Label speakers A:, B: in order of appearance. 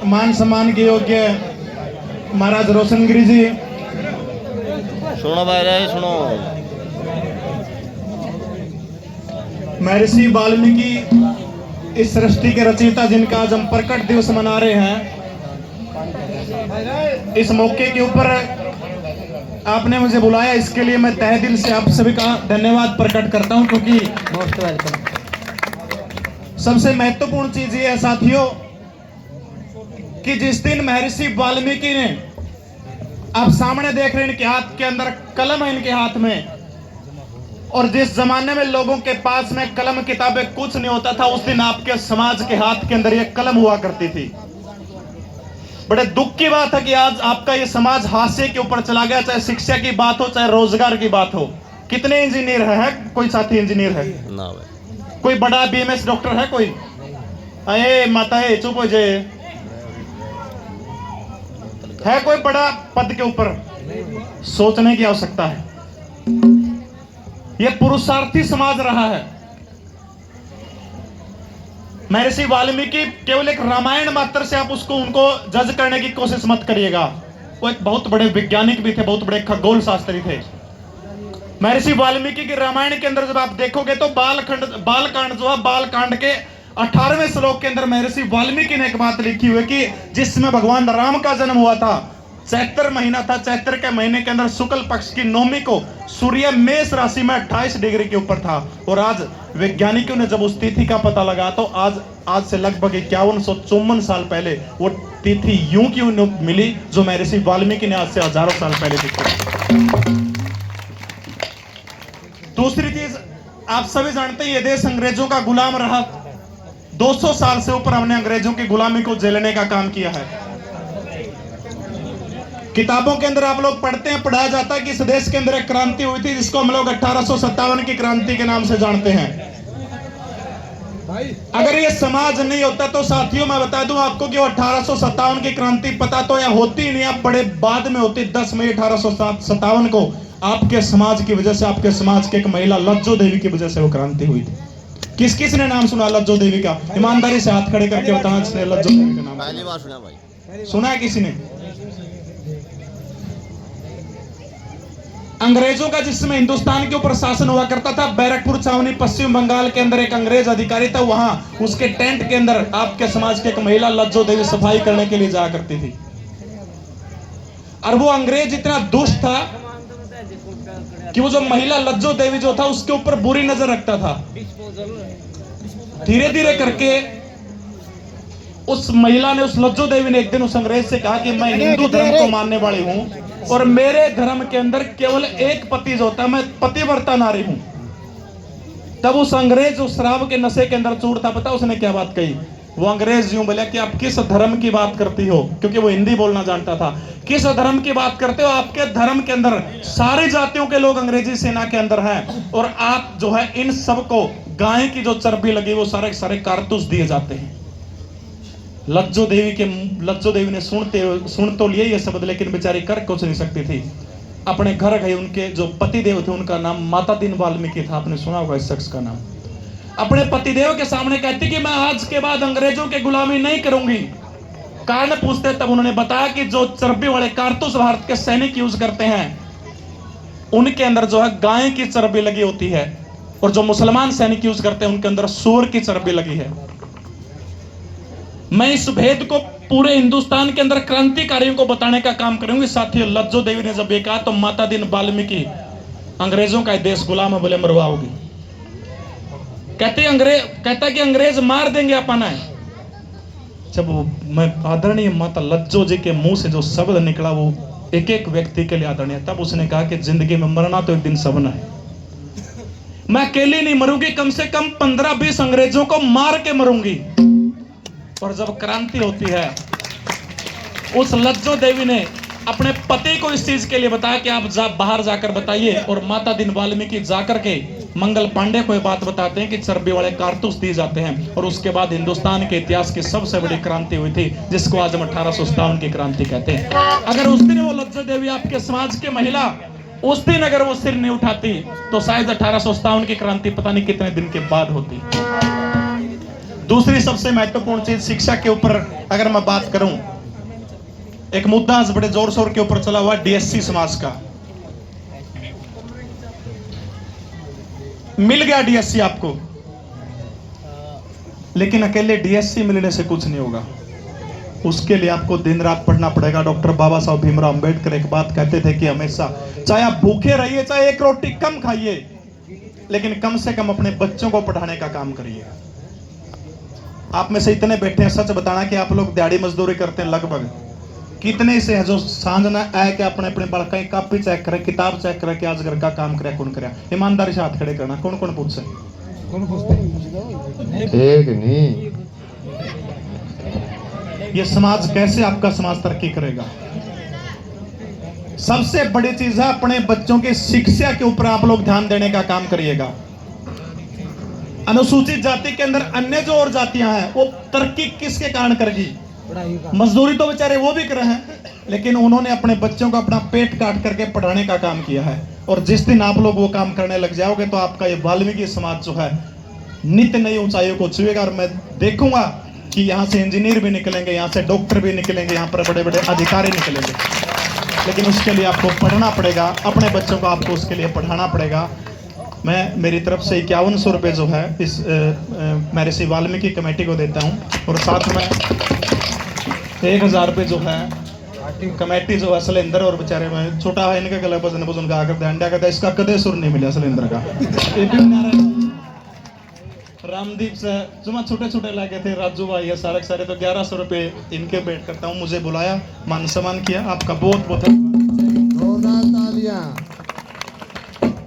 A: मान सम्मान के योग्य महाराज रोशनगिरी जी।
B: सुनो भाई सुनो।
A: महर्षि वाल्मीकि इस सृष्टि के रचयिता जिनका आज हम प्रकट दिवस मना रहे हैं, इस मौके के ऊपर आपने मुझे बुलाया, इसके लिए मैं तहे दिल से आप सभी का धन्यवाद प्रकट करता हूं। क्योंकि सबसे महत्वपूर्ण चीज ये है साथियों कि जिस दिन महर्षि वाल्मीकि ने, आप सामने देख रहे हैं इनके हाथ के अंदर कलम है, इनके हाथ में, और जिस जमाने में लोगों के पास में कलम किताबें कुछ नहीं होता था, उस दिन आपके समाज के हाथ के अंदर ये कलम हुआ करती थी। बड़े दुख की बात है कि आज आपका ये समाज हाशिए के ऊपर चला गया, चाहे शिक्षा की बात हो चाहे रोजगार की बात हो। कितने इंजीनियर है? कोई साथी इंजीनियर है?
B: ना भाई।
A: कोई बड़ा बीएमएस डॉक्टर है? कोई? अरे माता है, चुप हो जाए। है कोई बड़ा पद के ऊपर? सोचने की आवश्यकता है। यह पुरुषार्थी समाज रहा है। महर्षि वाल्मीकि केवल एक रामायण मात्र से आप उनको जज करने की कोशिश मत करिएगा। वो एक बहुत बड़े वैज्ञानिक भी थे, बहुत बड़े खगोल शास्त्री थे। महर्षि वाल्मीकि के रामायण के अंदर जब आप देखोगे तो बालकांड जो है, बालकांड के 18वें श्लोक के अंदर महर्षि वाल्मीकि ने एक बात लिखी हुई कि जिसमें भगवान राम का जन्म हुआ था, चैत्र महीना था, चैत्र के महीने के अंदर शुक्ल पक्ष की नौमी को सूर्य मेष राशि में 28 डिग्री के ऊपर था। और आज वैज्ञानिकों ने जब उस तिथि का पता लगा तो आज से लगभग 5154 साल पहले वो तिथि यूं क्यों मिली जो महर्षि वाल्मीकि ने आज से हजारों साल पहले देखी। दूसरी चीज, आप सभी जानते हैं ये देश अंग्रेजों का गुलाम रहा। 200 साल से ऊपर हमने अंग्रेजों की गुलामी को झेलने का काम किया है। किताबों के अंदर आप लोग पढ़ते हैं, पढ़ाया जाता है कि इस देश के अंदर एक क्रांति हुई थी जिसको हम लोग 1857 की क्रांति के नाम से जानते हैं। अगर ये समाज नहीं होता तो साथियों मैं बता दूं आपको कि 1857 की क्रांति पता तो या होती नहीं, आप बड़े बाद में होती। 10 मई 1857 को आपके समाज की वजह से, आपके समाज के एक महिला लज्जो देवी की वजह से वो क्रांति हुई थी। किस किस ने नाम सुना लज्जो देवी का? ईमानदारी से हाथ खड़े करके बताना जिसने लज्जो देवी का नाम
B: पहली बार सुना भाई।
A: सुना है किसी ने? अंग्रेजों का जिसमें हिंदुस्तान के ऊपर शासन हुआ करता था, बैरकपुर छावनी पश्चिम बंगाल के अंदर एक अंग्रेज अधिकारी था। वहां उसके टेंट के अंदर आपके समाज की एक महिला लज्जो देवी सफाई करने के लिए जाया करती थी। और वो अंग्रेज इतना दुष्ट था कि वो जो महिला लज्जो देवी जो था उसके ऊपर बुरी नजर रखता था। धीरे धीरे करके उस महिला ने, उस लज्जो देवी ने एक दिन उस अंग्रेज से कहा कि मैं हिंदू धर्म को मानने वाली हूं और मेरे धर्म के अंदर केवल एक पति जो होता है, मैं पतिव्रता नारी हूं। तब उस अंग्रेज उस शराब के नशे के अंदर चूर था। पता उसने क्या बात कही? वो अंग्रेज यूं बोला कि आप किस धर्म की बात करती हो, क्योंकि वो हिंदी बोलना जानता था। किस धर्म की बात करते हो? आपके धर्म के अंदर सारी जातियों के लोग अंग्रेजी सेना के अंदर हैं और आप जो है इन सबको गाय की जो चर्बी लगी वो सारे कारतूस दिए जाते हैं। लज्जो देवी ने सुन तो लिए ये शब्द, लेकिन बेचारी कर कुछ नहीं सकती थी। अपने घर गए, उनके जो पतिदेव थे उनका नाम माता दीन वाल्मीकि था। आपने सुना होगा इस शख्स का नाम। अपने पतिदेव के सामने कहती कि मैं आज के बाद अंग्रेजों के गुलामी नहीं करूंगी। कारण पूछते तब उन्होंने बताया कि जो चर्बी वाले कारतूस भारत के सैनिक यूज करते हैं उनके अंदर जो है गाय की चर्बी लगी होती है, और जो मुसलमान सैनिक यूज करते हैं उनके अंदर सूअर की चर्बी लगी है। मैं इस भेद को पूरे हिंदुस्तान के अंदर क्रांतिकारियों को बताने का काम करूंगी। साथियों, लज्जो देवी ने जब ये कहा तो माता दीन वाल्मीकि अंग्रेजों का देश गुलाम है, बोले मरवाओगी। कहता कि अंग्रेज मार देंगे अपना है। जब मैं आदरणीय माता लज्जो जी के मुंह से जो शब्द निकला वो एक एक व्यक्ति के लिए आदरणीय। तब उसने कहा कि जिंदगी में मरना तो एक दिन सबना है। मैं अकेली नहीं मरूंगी, कम से कम 15-20 अंग्रेजों को मार के मरूंगी। और जब क्रांति होती है, उस लज्जो देवी ने अपने पति को इस चीज के लिए बताया कि आप बाहर जाकर बताइए। और माता दीन वाल्मीकि जाकर के मंगल पांडे को ये बात बताते हैं कि चर्बी वाले कारतूस दिए जाते हैं। और उसके बाद हिंदुस्तान के इतिहास की सबसे बड़ी क्रांति हुई थी, जिसको आज हम 1857 की क्रांति कहते हैं। अगर उस दिन वो लज्जो देवी, आपके समाज की महिला, उस दिन अगर वो सिर नहीं उठाती तो शायद 1857 की क्रांति पता नहीं कितने दिन के बाद होती। दूसरी सबसे महत्वपूर्ण चीज शिक्षा के ऊपर अगर मैं बात करूं, एक मुद्दा आज बड़े जोर शोर के ऊपर चला हुआ डीएससी समाज का। मिल गया डीएससी आपको, लेकिन अकेले डीएससी मिलने से कुछ नहीं होगा, उसके लिए आपको दिन रात पढ़ना पड़ेगा। डॉक्टर बाबा साहब भीमराव अंबेडकर एक बात कहते थे कि हमेशा चाहे आप भूखे रहिए, चाहे एक रोटी कम खाइए, लेकिन कम से कम अपने बच्चों को पढ़ाने का काम करिए। आप में से इतने बैठे हैं, सच बताना कि आप लोग दिहाड़ी मजदूरी करते हैं, लगभग कितने से हैं जो सांझ ना आए कि अपने अपने बड़का कॉपी चेक करें, किताब चेक करें कि आज घर का काम करे कौन करे। ईमानदारी से हाथ खड़े करना, कौन कौन पूछे?
C: एक नहीं।
A: ये समाज कैसे आपका समाज तरक्की करेगा? सबसे बड़ी चीज है अपने बच्चों की शिक्षा के ऊपर आप लोग ध्यान देने का काम करिएगा। अनुसूचित जाति के अंदर अन्य जो और जातियां हैं वो तरक्की किसके कारण करेगी? मजदूरी तो बेचारे वो भी कर रहे हैं, लेकिन उन्होंने अपने बच्चों को अपना पेट काट करके पढ़ाने का काम किया है। और जिस दिन आप लोग वो काम करने लग जाओगे तो आपका ये वाल्मीकि समाज जो है नित्य नई ऊंचाइयों को छुएगा। और मैं देखूंगा कि यहाँ से इंजीनियर भी निकलेंगे, यहाँ से डॉक्टर भी निकलेंगे, यहाँ पर बड़े बड़े अधिकारी निकलेंगे, लेकिन उसके लिए आपको पढ़ना पड़ेगा, अपने बच्चों को आपको उसके लिए पढ़ाना पड़ेगा। मैं मेरी तरफ से 5100 रुपये जो है इस मैं ऋषि वाल्मीकि कमेटी को देता हूँ, और साथ में 1000 रुपये जो है कमेटी जो है सिलेंडर, और बेचारे में छोटा है इनका गला वजन वजन का आकर अंडा का, इसका कदे सुर नहीं मिला सिलेंडर का। रामदीप से जो छोटे छोटे लगे थे, राजू भाई है सारे सारे, तो 1100 रुपये इनके पेट करता हूँ। मुझे बुलाया, मान सम्मान किया, आपका बहुत बहुत
C: जोरदार तालियां।